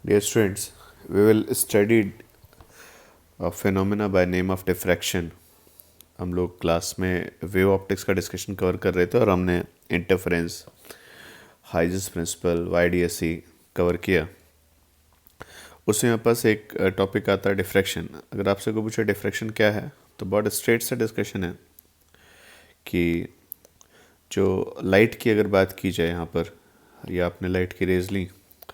Dear students, we will study a phenomena by name of diffraction. हम लोग class में wave optics का discussion cover कर रहे थे और हमने इंटरफेरेंस, हाइजेंस प्रिंसिपल, वाईडीएसई कवर किया। उसमें हमारे पास एक टॉपिक आता है डिफ्रैक्शन। अगर आपसे कोई पूछे डिफ्रैक्शन क्या है तो बहुत स्ट्रेट सा डिस्कशन है कि जो लाइट की अगर बात की जाए यहाँ पर, या आपने लाइट की रेज ली,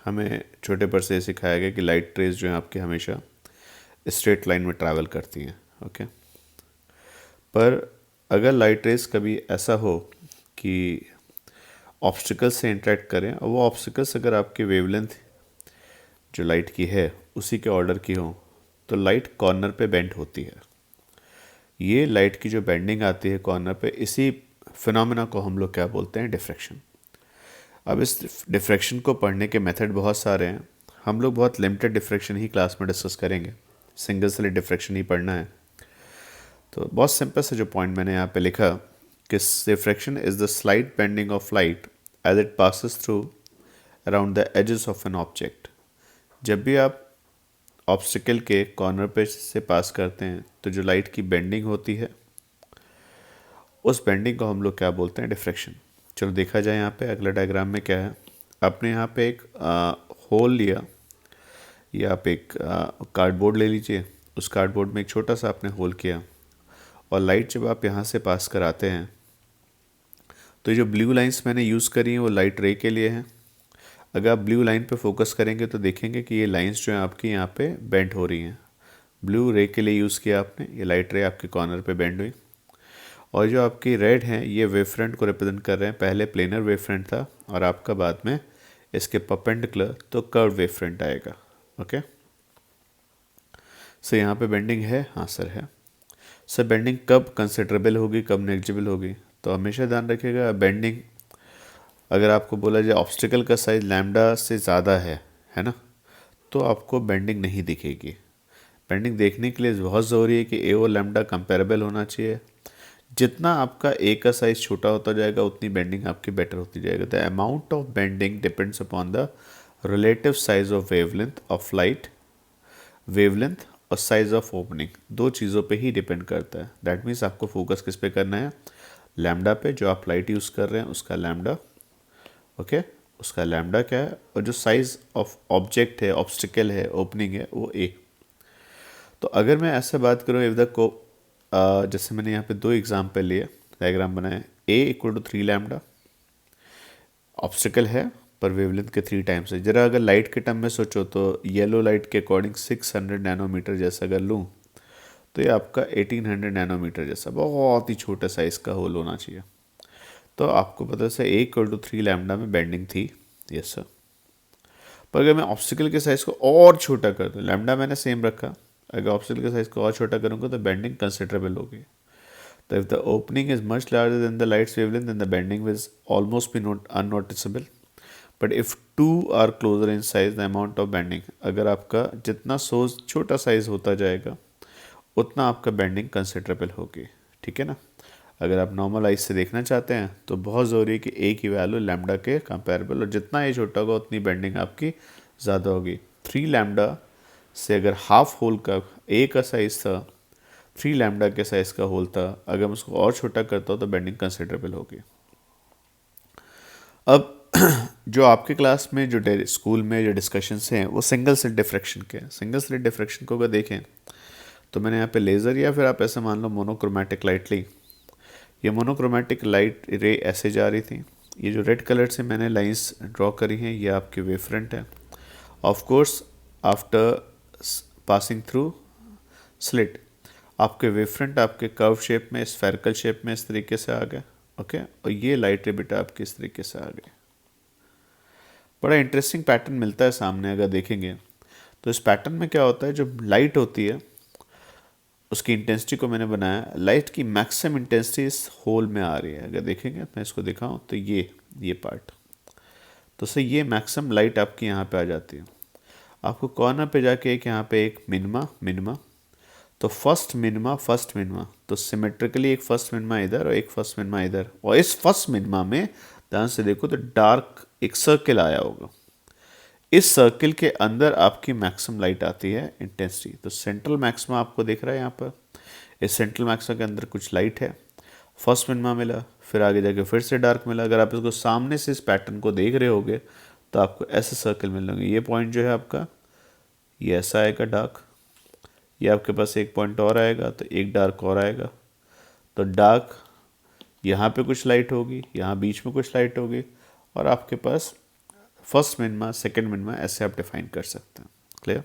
हमें छोटे पर से सिखाया गया कि लाइट रेज जो है आपके हमेशा स्ट्रेट लाइन में ट्रैवल करती हैं। ओके, पर अगर लाइट रेज कभी ऐसा हो कि ऑब्स्टिकल से इंटरेक्ट करें और वो ऑब्स्टिकल्स अगर आपके वेवलेंथ जो लाइट की है उसी के ऑर्डर की हो, तो लाइट कॉर्नर पे बेंड होती है। ये लाइट की जो बेंडिंग आती है कॉर्नर पे, इसी फिनोमेना को हम लोग क्या बोलते हैं, डिफ्रैक्शन। अब इस डिफ्रैक्शन को पढ़ने के मेथड बहुत सारे हैं। हम लोग बहुत लिमिटेड डिफ्रैक्शन ही क्लास में डिस्कस करेंगे, सिंगल स्लिट डिफ्रैक्शन ही पढ़ना है। तो बहुत सिंपल से जो पॉइंट मैंने यहाँ पे लिखा कि diffraction is the slight bending of light as it passes through around the edges of an object. जब भी आप ऑब्स्टिकल के कॉर्नर पे से पास करते हैं तो जो लाइट की बेंडिंग होती है उस बेंडिंग को हम लोग क्या बोलते हैं, डिफ्रैक्शन। चलो देखा जाए यहाँ पे अगला डायग्राम में क्या है। आपने यहाँ पे एक होल लिया, या आप एक कार्डबोर्ड ले लीजिए, उस कार्डबोर्ड में एक छोटा सा आपने होल किया और लाइट जब आप यहाँ से पास कराते हैं तो ये जो ब्लू लाइंस मैंने यूज़ करी हैं वो लाइट रे के लिए हैं। अगर आप ब्लू लाइन पे फोकस करेंगे तो देखेंगे कि ये लाइंस जो हैं आपकी यहाँ पे बेंड हो रही हैं। ब्लू रे के लिए यूज़ किया आपने, ये लाइट रे आपके कॉर्नर पे बेंड हुई। और जो आपकी रेड हैं ये वेव फ्रंट को रिप्रेजेंट कर रहे हैं। पहले प्लेनर वेव फ्रंट था और आपका बाद में इसके परपेंडिकुलर तो कर्व वेव फ्रंट आएगा। ओके, सर यहाँ पे बेंडिंग है, हाँ सर है। सर बेंडिंग कब कंसिडरेबल होगी, कब नेग्लिजिबल होगी? तो हमेशा ध्यान रखिएगा, बेंडिंग अगर आपको बोला जाए ऑब्स्टिकल का साइज लैम्डा से ज़्यादा है ना, तो आपको बेंडिंग नहीं दिखेगी। बेंडिंग देखने के लिए बहुत ज़रूरी है कि ए और लैम्डा कंपेरेबल होना चाहिए। जितना आपका ए का साइज छोटा होता जाएगा उतनी बेंडिंग आपकी बेटर होती जाएगी। The amount of bending depends upon the relative size of wavelength of light, wavelength और साइज ऑफ ओपनिंग, दो चीज़ों पे ही डिपेंड करता है। दैट मीन्स आपको फोकस किस पे करना है, लैम्डा पे, जो आप लाइट यूज़ कर रहे हैं उसका लैम्डा। ओके, उसका लैम्डा क्या है, और जो साइज ऑफ ऑब्जेक्ट है, ऑब्स्टिकल है, ओपनिंग है, वो ए। तो अगर मैं ऐसे बात करूँ इफ द को, जैसे मैंने यहाँ पे दो एग्जाम्पल लिए, डायग्राम बनाए, ए इक्वल टू 3 लैम्डा, ऑब्स्टिकल है पर वेवलेंथ के 3 टाइम्स है। जरा अगर लाइट के टर्म में सोचो तो येलो लाइट के अकॉर्डिंग 600 नैनोमीटर जैसा अगर लूँ तो ये आपका 1800 नैनोमीटर जैसा बहुत ही छोटे साइज़ का होल होना चाहिए। तो आपको पता है ए इक्वल टू 3 लैम्डा में बेंडिंग थी, यस सर। पर अगर मैं ऑब्स्टिकल के साइज़ को और छोटा कर दूँ, लैम्डा मैंने सेम रखा, अगर ऑब्स्टिकल के साइज़ को और छोटा करूँगा तो बेंडिंग कंसिडरेबल होगी। तो if the opening is much larger than the light's wavelength then the bending will almost be not unnoticeable. But if two are closer in size the amount of bending, अगर आपका जितना source छोटा size होता जाएगा उतना आपका bending considerable होगी। ठीक है ना। अगर आप नॉर्मल आइज से देखना चाहते हैं तो बहुत ज़रूरी है कि ए की वैल्यू लैम्डा के कंपेरेबल, और जितना ए छोटा होगा उतनी बेंडिंग आपकी ज़्यादा होगी। 3 लैम्डा से अगर हाफ होल का ए का साइज़ था, 3 लैम्डा के साइज़ का होल था, अगर मैं उसको और छोटा करता हूँ तो बेंडिंग कंसिडरेबल होगी। अब जो आपके क्लास में जो स्कूल में जो डिस्कशंस हैं वो सिंगल स्लिट डिफ्रैक्शन के हैं। सिंगल स्लिट डिफ्रैक्शन को अगर देखें तो मैंने यहाँ पे लेज़र, या फिर आप ऐसे मान लो मोनोक्रोमैटिक लाइट ली। ये मोनोक्रोमैटिक लाइट रे ऐसे जा रही थी। ये जो रेड कलर से मैंने लाइंस ड्रॉ करी हैं ये आपकी वेव फ्रंट है। Of course after passing through slit आपके वेव फ्रंट आपके कर्व शेप में, स्फेरिकल शेप में इस तरीके से आ गए। ओके, और ये लाइट रे बेटा आपकी इस तरीके से आ गई। बड़ा इंटरेस्टिंग पैटर्न मिलता है सामने अगर देखेंगे तो। इस पैटर्न में क्या होता है, जो लाइट होती है उसकी इंटेंसिटी को मैंने बनाया, लाइट की मैक्सिमम इंटेंसिटी इस होल में आ रही है। अगर देखेंगे मैं इसको दिखाऊं तो ये पार्ट, तो सही ये मैक्सिमम लाइट आपकी यहाँ पे आ जाती है। आपको कॉर्नर पे जाके एक यहाँ पे एक मिनिमा, तो फर्स्ट मिनिमा, तो सिमेट्रिकली एक फर्स्ट मिनिमा इधर और एक फर्स्ट मिनिमा इधर, और इस फर्स्ट मिनिमा में ध्यान से देखो तो डार्क एक सर्किल आया होगा। इस सर्किल के अंदर आपकी मैक्सिमम लाइट आती है इंटेंसिटी। तो सेंट्रल मैक्सिमा आपको दिख रहा है यहाँ पर, इस सेंट्रल मैक्सिमा के अंदर कुछ लाइट है, फर्स्ट मिनिमा मिला, फिर आगे जाके फिर से डार्क मिला। अगर आप इसको सामने से इस पैटर्न को देख रहे होगे तो आपको ऐसे सर्कल मिलेंगे। ये पॉइंट जो है आपका, ये ऐसा आएगा डार्क, ये आपके पास एक पॉइंट और आएगा तो एक डार्क और आएगा। तो डार्क यहाँ पे कुछ लाइट होगी, यहाँ बीच में कुछ लाइट होगी, और आपके पास फर्स्ट मिनिमा सेकंड मिनिमा ऐसे आप डिफाइन कर सकते हैं। क्लियर।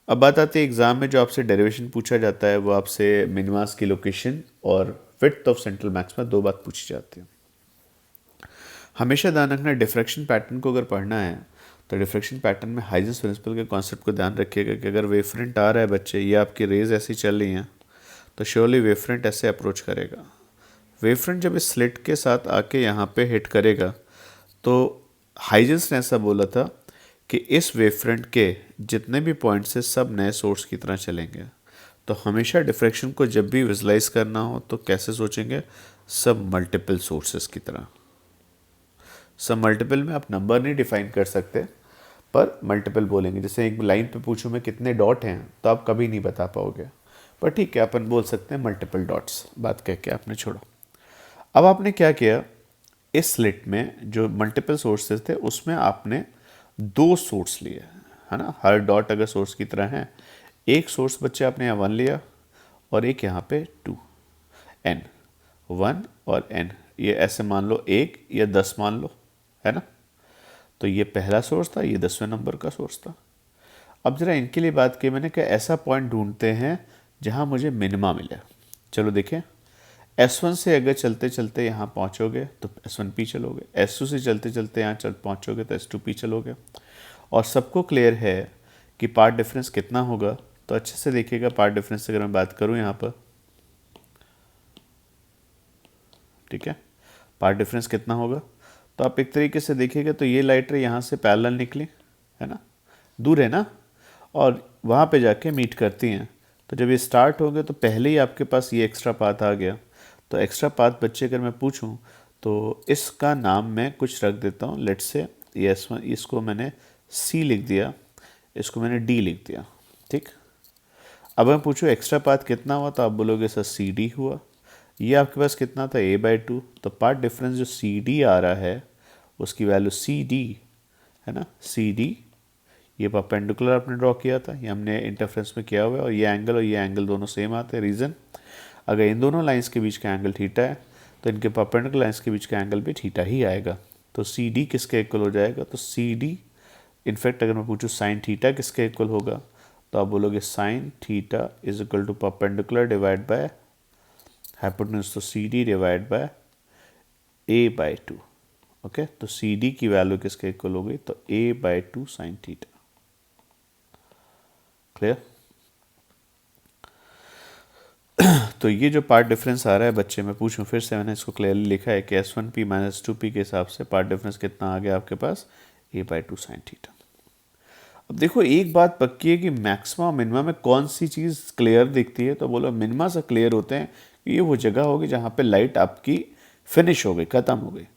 अब बात आती है एग्जाम में जो आपसे डेरिवेशन पूछा जाता है, वो आपसे मिनिमास की लोकेशन और विड्थ ऑफ सेंट्रल मैक्सिमा दो बात पूछी जाती है। हमेशा ध्यान रखना, डिफ्रैक्शन पैटर्न को अगर पढ़ना है तो डिफ्रैक्शन पैटर्न में हाइजेंस प्रिंसिपल के कॉन्सेप्ट को ध्यान रखिएगा कि अगर वेवफ्रंट आ रहा है बच्चे, ये आपकी रेज ऐसी चल रही हैं, तो श्योरली वेवफ्रंट ऐसे अप्रोच करेगा। वेवफ्रंट जब इस स्लिट के साथ आके यहाँ पे हिट करेगा, तो हाइजेंस ने ऐसा बोला था कि इस वेवफ्रंट के जितने भी पॉइंट्स है सब नए सोर्स की तरह चलेंगे। तो हमेशा डिफ्रैक्शन को जब भी विजुलाइज करना हो तो कैसे सोचेंगे, सब मल्टीपल सोर्सेस की तरह। सब मल्टीपल में आप नंबर नहीं डिफाइन कर सकते, पर मल्टीपल बोलेंगे। जैसे एक लाइन पे पूछूं मैं कितने डॉट हैं, तो आप कभी नहीं बता पाओगे, पर ठीक है अपन बोल सकते हैं मल्टीपल डॉट्स, बात कह के आपने छोड़ो। अब आपने क्या किया, इस स्लिट में जो मल्टीपल सोर्सेज थे उसमें आपने दो सोर्स लिए, है ना। हर डॉट अगर सोर्स की तरह है, एक सोर्स बच्चे आपने यहाँ 1 लिया और एक यहाँ पे 2, n 1 और n, ये ऐसे मान लो 1 या 10 मान लो, है ना। तो ये पहला सोर्स था, ये 10वें नंबर का सोर्स था। अब जरा इनके लिए बात की मैंने कि ऐसा पॉइंट ढूंढते हैं जहाँ मुझे मिनिमा मिले। चलो देखें, S1 से अगर चलते चलते यहाँ पहुँचोगे तो S1P चलोगे, S2 से चलते चलते यहाँ पहुँचोगे तो S2P चलोगे। और सबको क्लियर है कि पार्ट डिफरेंस कितना होगा, तो अच्छे से देखिएगा। पार्ट डिफरेंस अगर मैं बात करूँ यहाँ पर, ठीक है, पार्ट डिफरेंस कितना होगा, तो आप एक तरीके से देखिएगा तो ये लाइट रे यहाँ से पैरेलल निकली, है ना, दूर है ना, और वहाँ पे जाके मीट करती हैं। तो जब ये स्टार्ट हो गए तो पहले ही आपके पास ये एक्स्ट्रा पाथ आ गया। तो एक्स्ट्रा पाथ बच्चे अगर मैं पूछूं तो इसका नाम मैं कुछ रख देता हूँ, लेट्स से ये S1, इसको मैंने C लिख दिया, इसको मैंने D लिख दिया, ठीक। अब मैं पूछूं एक्स्ट्रा पाथ कितना हुआ, तो आप बोलोगे सर CD हुआ। ये आपके पास कितना था, A/2। तो पार्ट डिफरेंस जो CD आ रहा है उसकी वैल्यू CD, है ना, CD। ये परपेंडिकुलर आपने ड्रॉ किया था, ये हमने इंटरफ्रेंस में किया हुआ है, और ये एंगल दोनों सेम आते हैं। रीज़न, अगर इन दोनों लाइंस के बीच का एंगल थीटा है तो इनके परपेंडिकुलर लाइंस के बीच का एंगल भी थीटा ही आएगा। तो सी डी किसके इक्वल हो जाएगा, तो सी डी, इनफैक्ट अगर मैं पूछूँ साइन थीटा किसके इक्वल होगा, तो आप बोलोगे sine theta is equal to perpendicular divide by hypotenuse, तो C D divide by A/2। Okay, तो सी डी की वैल्यू किसके इक्वल हो गई, तो A/2 साइन थीटा। क्लियर। तो ये जो पार्ट डिफरेंस आ रहा है बच्चे, मैं पूछूं फिर से, मैंने इसको क्लियरली लिखा है कि S1P माइनस 2P के हिसाब से पार्ट डिफरेंस कितना आ गया आपके पास, A/2 साइन थीटा। अब देखो एक बात पक्की है कि मैक्सिमा और मिनिमा में कौन सी चीज़ क्लियर दिखती है, तो बोलो मिनिमा से क्लियर होते हैं कि ये वो जगह होगी जहाँ पे लाइट आपकी फिनिश हो गई, ख़त्म हो गई।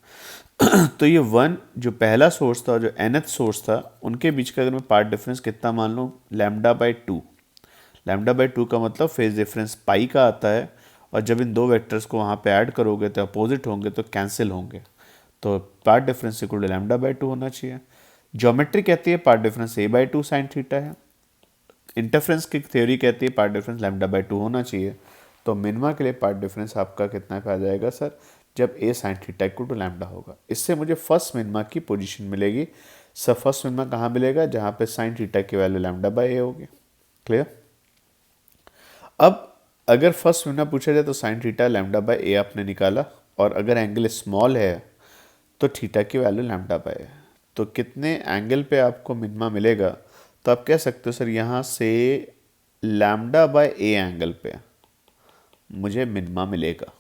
तो ये 1 जो पहला सोर्स था, जो nth सोर्स था, उनके बीच का अगर मैं पार्ट डिफरेंस कितना मान लूँ, λ/2। λ/2 का मतलब फेज डिफरेंस पाई का आता है, और जब इन दो वेक्टर्स को वहाँ पे ऐड करोगे तो अपोजिट होंगे तो कैंसिल होंगे। तो पार्ट डिफरेंस इक्वल टू λ/2 होना चाहिए। ज्योमेट्री कहती है path difference A/2 sine theta है। इंटरफ्रेंस की थ्योरी कहती है पार्ट डिफरेंस λ/2 होना चाहिए। तो मिनिमा के लिए पार्ट डिफरेंस आपका कितना पे आ जाएगा सर, जब A sine theta equal to lambda होगा। इससे मुझे फर्स्ट मिनिमा की पोजीशन मिलेगी। सर फर्स्ट मिनिमा कहाँ मिलेगा, जहाँ पे साइन थीटा की वैल्यू λ/A होगी। क्लियर। अब अगर फर्स्ट मिनिमा पूछा जाए तो साइन थीटा λ/A आपने निकाला, और अगर एंगल स्मॉल है तो थीटा की वैल्यू λ/A। तो कितने एंगल पे आपको मिनिमा मिलेगा, तो आप कह सकते हो सर यहाँ से λ/A एंगल पे मुझे मिनिमा मिलेगा।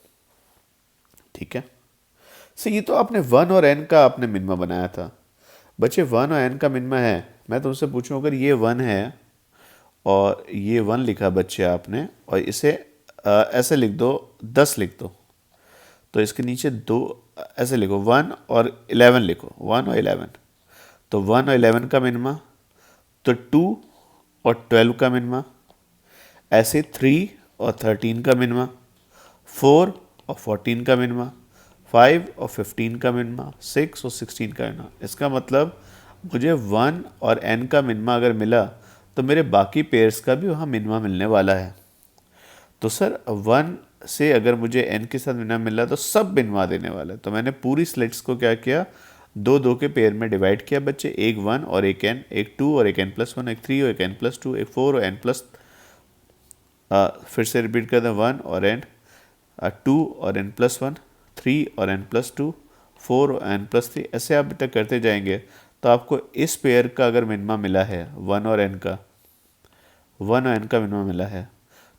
ठीक है। सो ये तो आपने 1 और n का आपने मिनिमा बनाया था बच्चे, 1 और n का मिनिमा है। मैं तुमसे पूछूं अगर ये 1 है और ये 1 लिखा बच्चे आपने, और इसे ऐसे लिख दो, 10 लिख दो, तो इसके नीचे 2 ऐसे लिखो, 1 और 11 लिखो, 1 और 11। तो 1 और 11 का मिनिमा, तो 2 और 12 का मिनिमा, ऐसे 3 और 13 का मिनिमा, 4 और 14 का मिनिमा, 5 और 15 का मिनिमा, 6 और 16 का मिनिमा। इसका मतलब मुझे 1 और n का मिनिमा अगर मिला तो मेरे बाकी पेयर्स का भी वहाँ मिनिमा मिलने वाला है। तो सर 1 से अगर मुझे n के साथ मिनिमा मिला तो सब मिनिमा देने वाला है। तो मैंने पूरी स्लेट्स को क्या किया, दो दो के पेयर में डिवाइड किया बच्चे, एक 1 और एक n, एक 2 और एक n+1, एक 3 और एक n+2, एक 4 और n+, फिर से रिपीट कर दें, 1 और n, 2 और n+1, 3 और n+2, 4 और n+3, ऐसे आप तक करते जाएंगे। तो आपको इस पेयर का अगर मिनिमा मिला है 1 और n का, 1 और n का मिनिमा मिला है,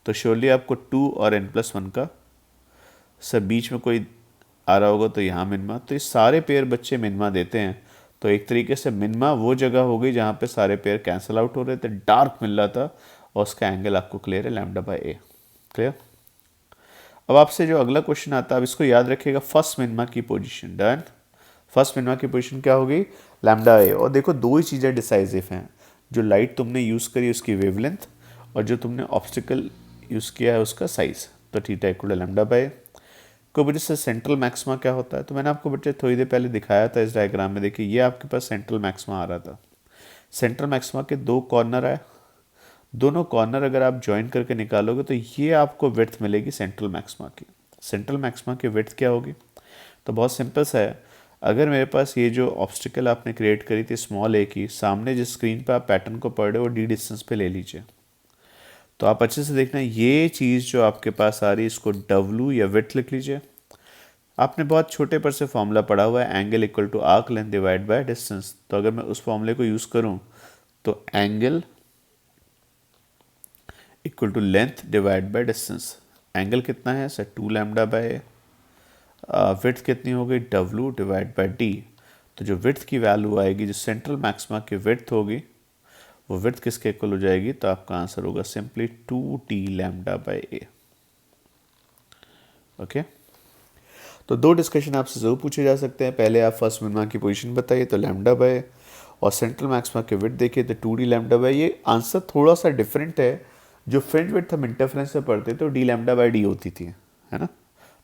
तो श्योरली आपको 2 और n+1 का सब बीच में कोई आ रहा होगा तो यहाँ मिनिमा। तो ये सारे पेयर बच्चे मिनिमा देते हैं। तो एक तरीके से मिनिमा वो जगह हो गई जहाँ पे सारे पेयर कैंसिल आउट हो रहे थे, डार्क मिल रहा था, और उसका एंगल आपको क्लियर है λ/a। क्लियर। अब आपसे जो अगला क्वेश्चन आता है, अब इसको याद रखिएगा, फर्स्ट मिनिमा की पोजीशन। डन। फर्स्ट मिनिमा की पोजीशन क्या होगी, λ/a। और देखो दो ही चीज़ें डिसाइसिव हैं, जो लाइट तुमने यूज़ करी उसकी वेवलेंथ, और जो तुमने ऑब्स्टिकल यूज़ किया है उसका साइज। तो थीटा इक्वल टू λ/a। को वजह से सेंट्रल मैक्सिमा क्या होता है, तो मैंने आपको बच्चे थोड़ी देर पहले दिखाया था इस डायग्राम में। देखिए ये आपके पास सेंट्रल मैक्सिमा आ रहा था। सेंट्रल मैक्सिमा के दो कॉर्नर आए, दोनों कॉर्नर अगर आप ज्वाइन करके निकालोगे तो ये आपको विड्थ मिलेगी सेंट्रल मैक्सिमा की। सेंट्रल मैक्सिमा की विड्थ क्या होगी, तो बहुत सिंपल सा है। अगर मेरे पास ये जो ऑब्स्टिकल आपने क्रिएट करी थी स्मॉल ए की, सामने जिस स्क्रीन पे आप पैटर्न को पढ़ रहे हो डी डिस्टेंस पे ले लीजिए। तो आप अच्छे से देखना, ये चीज़ जो आपके पास आ रही है इसको W या विड्थ लिख लीजिए। आपने बहुत छोटे पर से फॉर्मूला पढ़ा हुआ है, angle equal to arc length divide by distance. तो अगर मैं उस फॉर्मूले को यूज़ करूं तो angle equal to length divide by distance. Angle कितना है सर, 2 λ/a। विड्थ कितनी हो गई, W डिवाइड बाय d। तो जो विड्थ की वैल्यू आएगी, जो सेंट्रल मैक्सिमा की विड्थ होगी, वो विड्थ किसके इक्वल हो जाएगी, तो आपका आंसर होगा सिंपली 2t λ/a। ओके। तो दो डिस्कशन आपसे ज़रूर पूछे जा सकते हैं। पहले आप फर्स्ट मिनिमा की पोजीशन बताइए तो λ/a, और सेंट्रल मैक्सिमा की विड्थ देखिए तो 2d λ/a। ये आंसर थोड़ा सा डिफरेंट है। जो फ्रिंज विड्थ हम इंटरफेरेंस में पढ़ते तो d λ/d होती थी, है ना,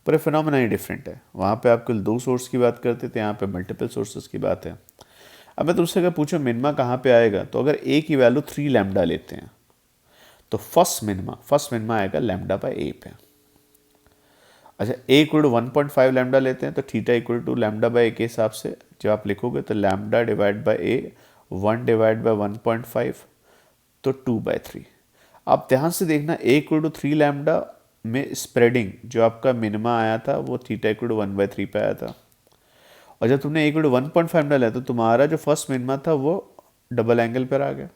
पर फिनोमेना ही डिफरेंट है। वहाँ पे आप केवल दो सोर्स की बात करते थे, यहाँ पे मल्टीपल सोर्सेज की बात है। अब मैं तुमसे अगर पूछूं मिनिमा कहाँ पे आएगा, तो अगर a की वैल्यू 3 लैम्डा लेते हैं तो फर्स्ट मिनिमा आएगा λ/a पे। अच्छा, a इक्वल टू 1.5 लैम्डा लेते हैं तो थीटा इक्वल टू λ/a के हिसाब से जब आप लिखोगे तो lambda divide by a, 1 divide bye 1.5, तो 2/3। आप ध्यान से देखना, a इक्वल टू 3 लैम्डा में स्प्रेडिंग जो आपका मिनिमा आया था वो थीटा इक्वल टू 1/3 पे आया था। और जब तुमने a इक्वल टू 1.5 डाला तो तुम्हारा जो फर्स्ट मिनिमा था वो डबल एंगल पर आ गया।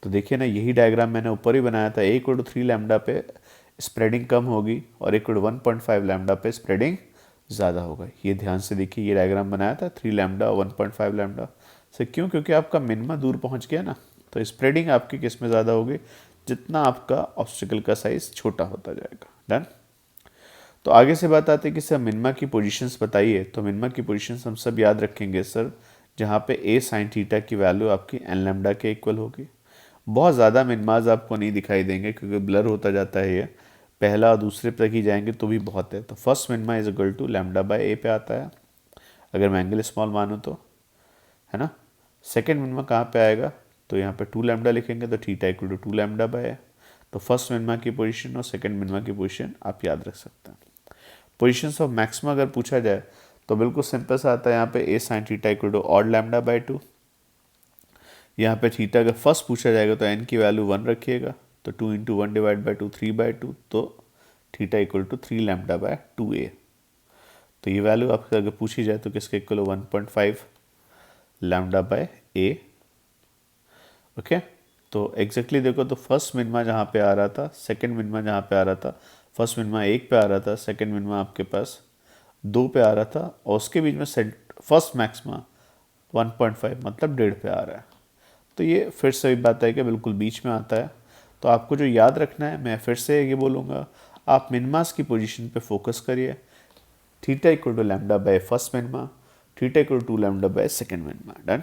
तो देखिए ना, यही डायग्राम मैंने ऊपर ही बनाया था। a इक्वल टू 3 लैम्डा पे स्प्रेडिंग कम होगी और इक्वल टू 1.5 लैम्डा पे स्प्रेडिंग ज़्यादा होगा। ये ध्यान से देखिए, ये डायग्राम बनाया था 3 लैम्डा 1.5 लैम्डा से। क्यों, क्योंकि आपका मिनिमा दूर पहुंच गया ना, तो स्प्रेडिंग आपकी किस में ज़्यादा होगी, जितना आपका ऑब्स्टिकल का साइज छोटा होता जाएगा। डन। तो आगे से बात आती है कि सर मिनिमा की पोजीशंस बताइए। तो मिनिमा की पोजीशंस हम सब याद रखेंगे सर, जहाँ पे a साइन थीटा की वैल्यू आपकी n लैम्डा के इक्वल होगी। बहुत ज़्यादा मिनिमाज आपको नहीं दिखाई देंगे क्योंकि ब्लर होता जाता है ये, पहला और दूसरे तक ही जाएंगे तो भी बहुत है। तो first minima is equal to λ/a पे आता है अगर मैं एंगल स्मॉल मानूँ तो, है ना। सेकेंड मिनिमा कहाँ पे आएगा, तो यहाँ पे 2 लैम्डा लिखेंगे तो थीटा इक्वल टू 2 λ/a। तो फर्स्ट मिनिमा की पोजीशन और सेकंड मिनिमा की पोजीशन आप याद रख सकते हैं। पोजीशंस ऑफ मैक्सिमा अगर पूछा जाए तो बिल्कुल सिंपल सा आता है। यहाँ पे a sine theta equal to odd λ/2। यहाँ पे थीटा अगर फर्स्ट पूछा जाएगा तो n की वैल्यू 1 रखिएगा, तो 2 इंटू 1 डिवाइड बाई 2 3/2, तो थीटा इक्वल टू 3 λ/2a। तो ये वैल्यू आपसे अगर पूछी जाए तो किसके इक्वल 1.5 λ/a। ओके। तो एग्जैक्टली देखो, तो फर्स्ट मिनिमा जहाँ पे आ रहा था, सेकंड मिनिमा जहाँ पे आ रहा था, फर्स्ट मिनिमा 1 पे आ रहा था, सेकंड मिनिमा आपके पास 2 पे आ रहा था, और उसके बीच में फर्स्ट मैक्सिमा 1.5 मतलब 1.5 पे आ रहा है। तो ये फिर से भी बात है कि बिल्कुल बीच में आता है। तो आपको जो याद रखना है, मैं फिर से ये बोलूँगा, आप मिनिमास की पोजीशन पे फोकस करिए। Theta equal to λ/a first minima, theta equal to 2 λ/a second minima. Done.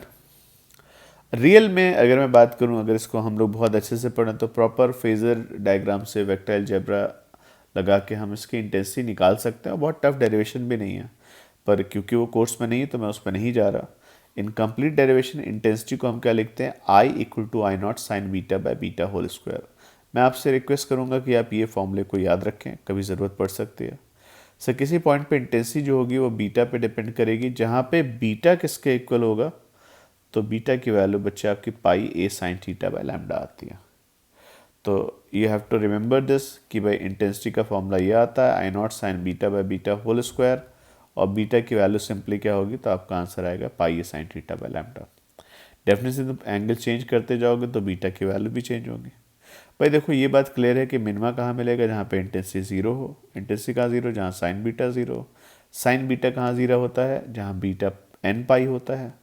Real में अगर मैं बात करूं, अगर इसको हम लोग बहुत अच्छे से पढ़ें तो प्रॉपर फेजर डायग्राम से वेक्टर अलजेब्रा लगा के हम इसकी इंटेंसिटी निकाल सकते हैं, और बहुत टफ डेरिवेशन भी नहीं है, पर क्योंकि वो कोर्स में नहीं है तो मैं उस पर नहीं जा रहा। इन कंप्लीट डेरिवेशन इंटेंसिटी को हम क्या लिखते हैं, I equal to I naught sine beta by beta whole square. मैं आपसे रिक्वेस्ट करूंगा कि आप ये फॉर्मूले को याद रखें, कभी ज़रूरत पड़ सकती है। सर किसी पॉइंट पे इंटेंसिटी जो होगी वो बीटा पे डिपेंड करेगी, जहाँ पे बीटा किसके इक्वल होगा, तो बीटा की वैल्यू बच्चे आपकी pi a sine theta by lambda आती है। तो you have to remember this कि भाई इंटेंसिटी का फॉर्मूला ये आता है I naught sine beta by beta whole square, और बीटा की वैल्यू सिंपली क्या होगी, तो आपका आंसर आएगा pi a sine theta by lambda. Definitely तुम एंगल चेंज करते जाओगे तो बीटा की वैल्यू भी चेंज होगी। भाई देखो ये बात क्लियर है कि मिनिमा कहाँ मिलेगा, जहाँ पे इंटेंसिटी जीरो हो। इंटेंसिटी कहाँ जीरो, जहाँ साइन बीटा जीरो हो। साइन बीटा कहाँ जीरो होता है, जहाँ बीटा एन पाई होता है।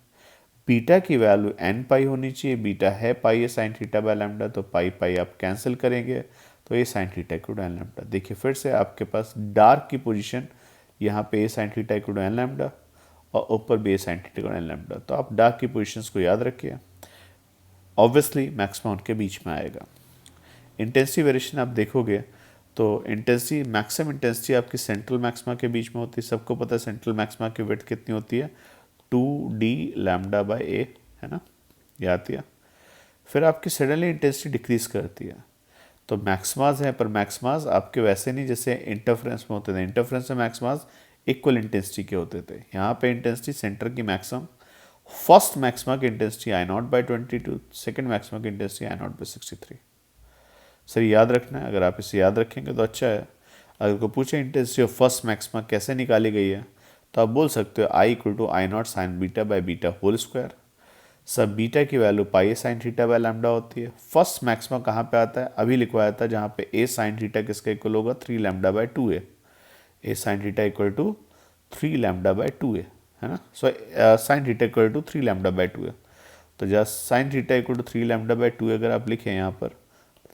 बीटा की वैल्यू एन पाई होनी चाहिए, बीटा है pi a sine theta by lambda, तो पाई पाई आप कैंसिल करेंगे तो ये sine theta equal to n lambda. देखिए फिर से आपके पास डार्क की पोजीशन यहाँ पे a sine theta equal to n lambda, और ऊपर भी a sine theta equal to n lambda. तो आप डार्क की पोजीशंस को याद रखिए, ऑब्वियसली मैक्सिमम उनके बीच में आएगा। इंटेंसिटी वेरिएशन आप देखोगे तो इंटेंसिटी, मैक्सिमम इंटेंसिटी आपकी सेंट्रल मैक्सिमा के बीच में होती है। सबको पता है सेंट्रल मैक्सिमा की विड्थ कितनी होती है, 2d लैम्डा बाय ए, है ना, ये आती है। फिर आपकी सडनली इंटेंसिटी डिक्रीज करती है। तो मैक्सिमाज हैं, पर मैक्सिमाज आपके वैसे नहीं जैसे इंटरफ्रेंस में होते थे। इंटरफ्रेंस में मैक्सिमाज इक्वल इंटेंसिटी के होते थे, यहाँ पे इंटेंसिटी सेंटर की मैक्सिमम, फर्स्ट मैक्सिमा की intensity I naught by 22, second maxima की intensity I naught by 63। Sir याद रखना है, अगर आप इसे याद रखेंगे तो अच्छा है। अगर को पूछे इंटेंसिटी ऑफ फर्स्ट मैक्सिमा कैसे निकाली गई है, तो आप बोल सकते हो I equal to I naught sine beta by beta whole square. सब बीटा की value pi a sine theta by lambda होती है। फर्स्ट मैक्सिमा कहाँ पे आता है, अभी लिखवाया था, जहाँ पे ए साइन थीटा किसका इक्वल होगा, 3 lambda by 2a। A sine theta equal to 3 lambda by 2a, है ना। So sine theta equal to 3 lambda by 2a। तो जहाँ sine theta equal to 3 lambda by 2a अगर आप लिखें यहाँ पर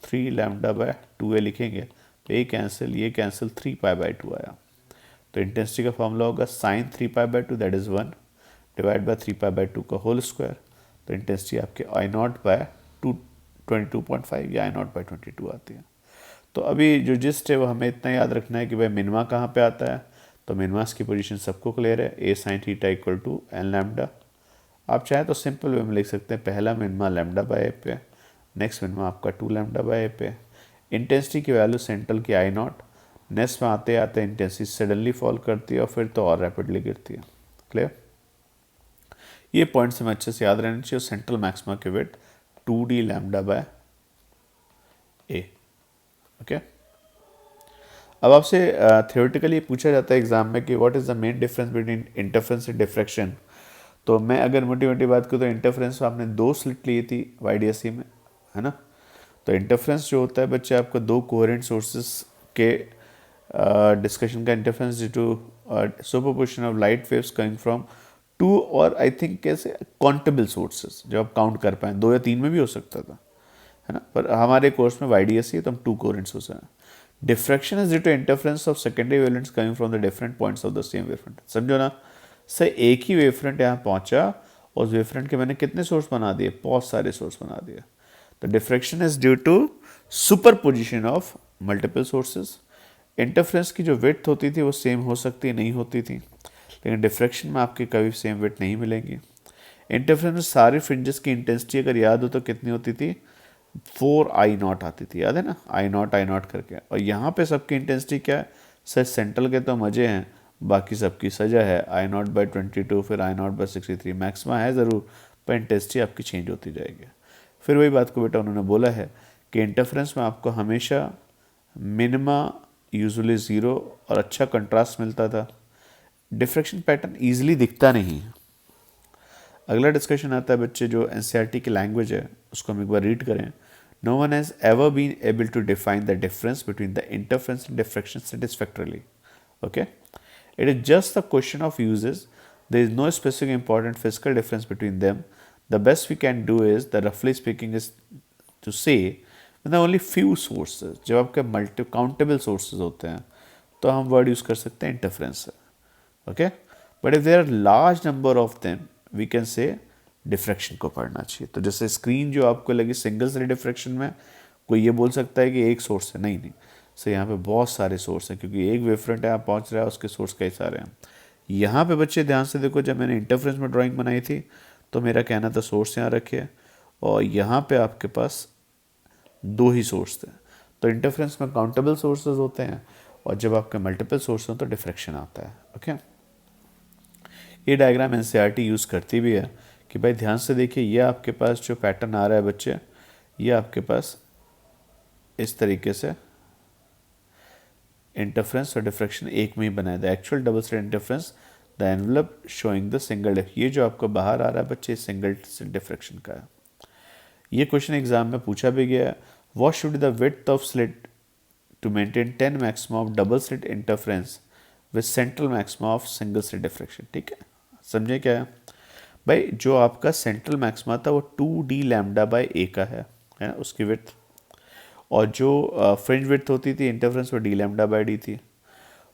3 लैम्डा बाय 2a लिखेंगे तो ये कैंसिल 3 पाई बाय 2 आया। तो इंटेंसिटी का फॉर्मूला होगा sine 3 pi by 2 that is 1 divide by 3 pi by 2 का होल स्क्वायर। तो इंटेंसिटी आपके आई नॉट बाय 22.5 या आई नॉट बाय 22 आती है। तो अभी जो जिस्ट है वो हमें इतना याद रखना है कि भाई मिनिमा कहाँ पे आता है। तो मिनिमास की पोजीशन सबको क्लियर है, a sine theta equal to n lambda. आप चाहें तो सिंपल वे में लिख सकते हैं, पहला मिनिमा लैम्डा बाय ए पे, नेक्स्ट मिनिमा आपका 2 लैम्डा बाय ए पे। इंटेंसिटी की वैल्यू सेंट्रल की आई नॉट, नेक्स्ट में आते आते इंटेंसिटी सडनली फॉल करती है और फिर तो और रैपिडली गिरती है। क्लियर, ये पॉइंट्स हमें अच्छे से याद रहना चाहिए। सेंट्रल मैक्सिमा की width 2d lambda by a. Okay, अब आपसे थियोरेटिकली पूछा जाता है एग्जाम में कि what is the main difference between interference and diffraction. तो मैं अगर मोटी मोटी बात करूँ तो इंटरफेरेंस में आपने 2 स्लिट ली थी YDSE में, है ना। तो इंटरफेरेंस जो होता है बच्चे आपको 2 कोहेरेंट सोर्सेस के डिस्कशन का interference due to superposition of light waves coming from 2 और आई थिंक कैसे काउंटेबल सोर्सेस, जो आप काउंट कर पाए, 2 या 3 में भी हो सकता था, है ना। पर हमारे कोर्स में YDSE है तो हम 2 कोहेरेंट सोर्स हैं। Diffraction is due to interference of secondary wavelets coming from the different points of the same wavefront. समझो ना, से एक ही वेवफ्रंट यहाँ पहुँचा और उस वेवफ्रंट के मैंने कितने सोर्स बना दिए, बहुत सारे सोर्स बना दिए। तो diffraction is due to superposition of multiple sources. Interference की जो विड्थ होती थी वो सेम हो सकती नहीं होती थी, लेकिन डिफ्रैक्शन में आपकी कभी सेम विड्थ नहीं मिलेंगी। इंटरफेरेंस में सारी फ्रिंजेस की इंटेंसिटी अगर याद हो तो कितनी होती थी, 4 आई नॉट आती थी, याद है ना, आई नॉट करके। और यहाँ पे सबकी इंटेंसिटी क्या है, सर सेंट्रल के तो मजे हैं, बाकी सबकी सजा है। आई नॉट बाई 22, फिर आई नॉट बाई 63, मैक्सिमा है ज़रूर, पर इंटेंसिटी आपकी चेंज होती जाएगी। फिर वही बात को बेटा उन्होंने बोला है कि इंटरफेरेंस में आपको हमेशा मिनिमा यूजुअली 0 और अच्छा कंट्रास्ट मिलता था। डिफ्रैक्शन पैटर्न ईजिली दिखता नहीं है। अगला डिस्कशन आता है बच्चे, जो NCERT की लैंग्वेज है उसको हम एक बार रीड करें। No one has ever been able to define the difference between the interference and diffraction satisfactorily. Okay, it is just the question of uses, there is no specific important physical difference between them. The best we can do is the रफली speaking is to say the only few sources. जब आपके multi countable sources होते हैं तो हम word use कर सकते हैं इंटरफेरेंस से। Okay, but if there are large number of them we can say diffraction को पढ़ना चाहिए। तो जैसे स्क्रीन जो आपको लगी सिंगल स्लिट डिफ्रैक्शन में, कोई ये बोल सकता है कि एक सोर्स है, नहीं नहीं सर, यहाँ पे बहुत सारे सोर्स हैं, क्योंकि एक वेवफ्रंट है आप पहुँच रहा है, उसके सोर्स कई सारे हैं। यहाँ पे बच्चे ध्यान से देखो, जब मैंने इंटरफ्रेंस में ड्राइंग बनाई थी तो मेरा कहना था सोर्स यहाँ रखे, और यहाँ पे आपके पास दो ही सोर्स थे। तो इंटरफ्रेंस में काउंटेबल सोर्सेज होते हैं, और जब आपके मल्टीपल सोर्स हो तो डिफ्रैक्शन आता है। ओके, ये डायग्राम एनसीईआरटी यूज़ करती भी है कि भाई ध्यान से देखिए, ये आपके पास जो पैटर्न आ रहा है बच्चे, ये आपके पास इस तरीके से इंटरफ्रेंस और डिफ्रैक्शन एक में ही बनाया था। Actual double slit interference the envelope showing the single, ये जो आपको बाहर आ रहा है बच्चे सिंगल स्लिट डिफ्रैक्शन का है। ये क्वेश्चन एग्जाम में पूछा भी गया है, what should the width of slit to maintain 10 maximum of double slit interference with central maximum of single slit diffraction. ठीक है, समझे क्या है भाई, जो आपका सेंट्रल मैक्सिमा था वो 2d लैम्डा बाई ए का है उसकी विड्थ, और जो फ्रिंज विड्थ होती थी इंटरफ्रेंस वो डी लैम्डा बाई डी थी।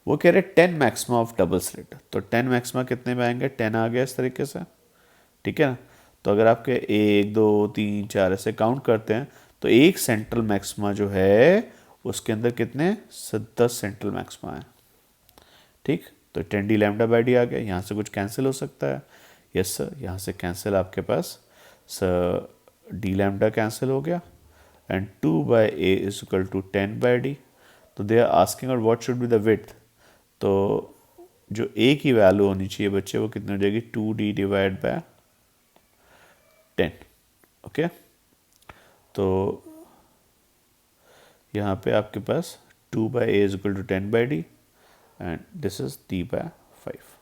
वो कह रहे 10 मैक्सिमा ऑफ डबल स्लिट, तो 10 मैक्सिमा कितने में आएंगे, 10 आ गया इस तरीके से। ठीक है ना, तो अगर आपके 1 2 3 4 ऐसे काउंट करते हैं तो एक सेंट्रल मैक्सिमा जो है उसके अंदर कितने 10 सेंट्रल मैक्सिमा है। ठीक, तो 10 डी लैम्डा बाई डी आ गया, यहाँ से कुछ कैंसिल हो सकता है, यस सर, यहाँ से कैंसिल आपके पास सर डी लैम्डा कैंसिल हो गया, and 2 by a is equal to 10 by d. तो दे आर आस्किंग और what should be the width, तो जो ए की वैल्यू होनी चाहिए बच्चे वो कितनी हो जाएगी, 2d डिवाइड बाय 10। ओके, तो यहाँ पे आपके पास 2 by a is equal to 10 by d, and this is d by 5।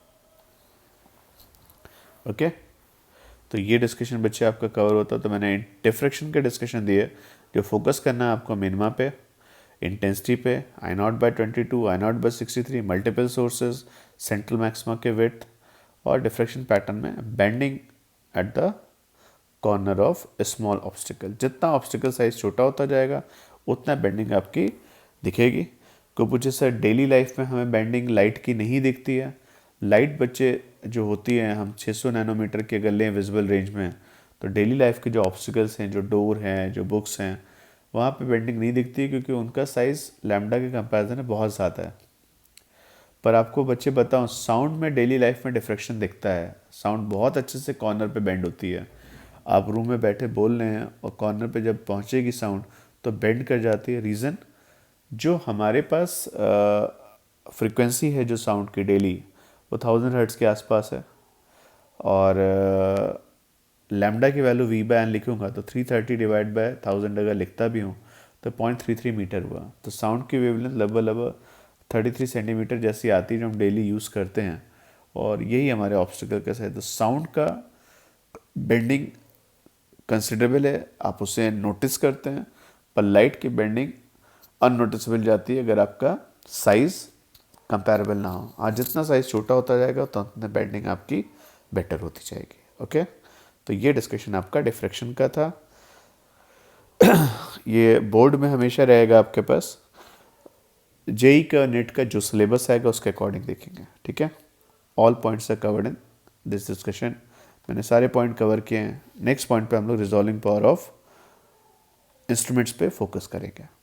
Okay, तो ये डिस्कशन बच्चे आपका कवर होता है। तो मैंने डिफ्रैक्शन के डिस्कशन दिए, जो फोकस करना है आपको मिनिमा पे, इंटेंसिटी पे, I0/22, I0/63, multiple sources, central maxima के विड्थ, और डिफ्रैक्शन पैटर्न में bending at the corner of small obstacle. जितना ऑब्स्टिकल साइज छोटा होता जाएगा उतना बेंडिंग आपकी दिखेगी। कोई पूछे सर डेली लाइफ में हमें बेंडिंग लाइट की नहीं दिखती है, लाइट बच्चे जो होती है हम 600 नैनोमीटर के अगर लें विजिबल रेंज में, तो डेली लाइफ के जो ऑब्स्टिकल्स हैं, जो डोर हैं, जो बुक्स हैं, वहाँ पे बेंडिंग नहीं दिखती है, क्योंकि उनका साइज़ लैम्डा के कंपैरिजन में बहुत ज़्यादा है। पर आपको बच्चे बताऊँ, साउंड में डेली लाइफ में डिफ्रैक्शन दिखता है। साउंड बहुत अच्छे से कॉर्नर पे बेंड होती है। आप रूम में बैठे बोल रहे हैं और कॉर्नर पे जब पहुँचेगी साउंड तो बेंड कर जाती है। रीज़न, जो हमारे पास फ्रीक्वेंसी है जो साउंड की डेली, वो 1000 हर्ट्ज़ के आसपास है, और लैम्डा की वैल्यू v बाय एन लिखूंगा तो 330 डिवाइड बाय 1000 अगर लिखता भी हूँ तो 0.33 मीटर हुआ। तो साउंड की वेवलेंथ लगभग 33 सेंटीमीटर जैसी आती है जो हम डेली यूज़ करते हैं, और यही हमारे ऑब्स्टिकल का है। तो साउंड का बेंडिंग कंसिडरेबल है, आप उसे नोटिस करते हैं, पर लाइट की बेंडिंग अननोटिसेबल जाती है अगर आपका साइज़ कंपैरेबल ना हो। आज जितना साइज़ छोटा होता जाएगा तो उतना बेंडिंग आपकी बेटर होती जाएगी। ओके, तो ये डिस्कशन आपका डिफ्रैक्शन का था। ये बोर्ड में हमेशा रहेगा आपके पास, जेई का नेट का जो सिलेबस आएगा उसके अकॉर्डिंग देखेंगे। ठीक है, all points are covered in this discussion. मैंने सारे पॉइंट कवर किए हैं। नेक्स्ट पॉइंट पे हम लोग रिजॉल्विंग पावर ऑफ इंस्ट्रूमेंट्स पे फोकस करेंगे।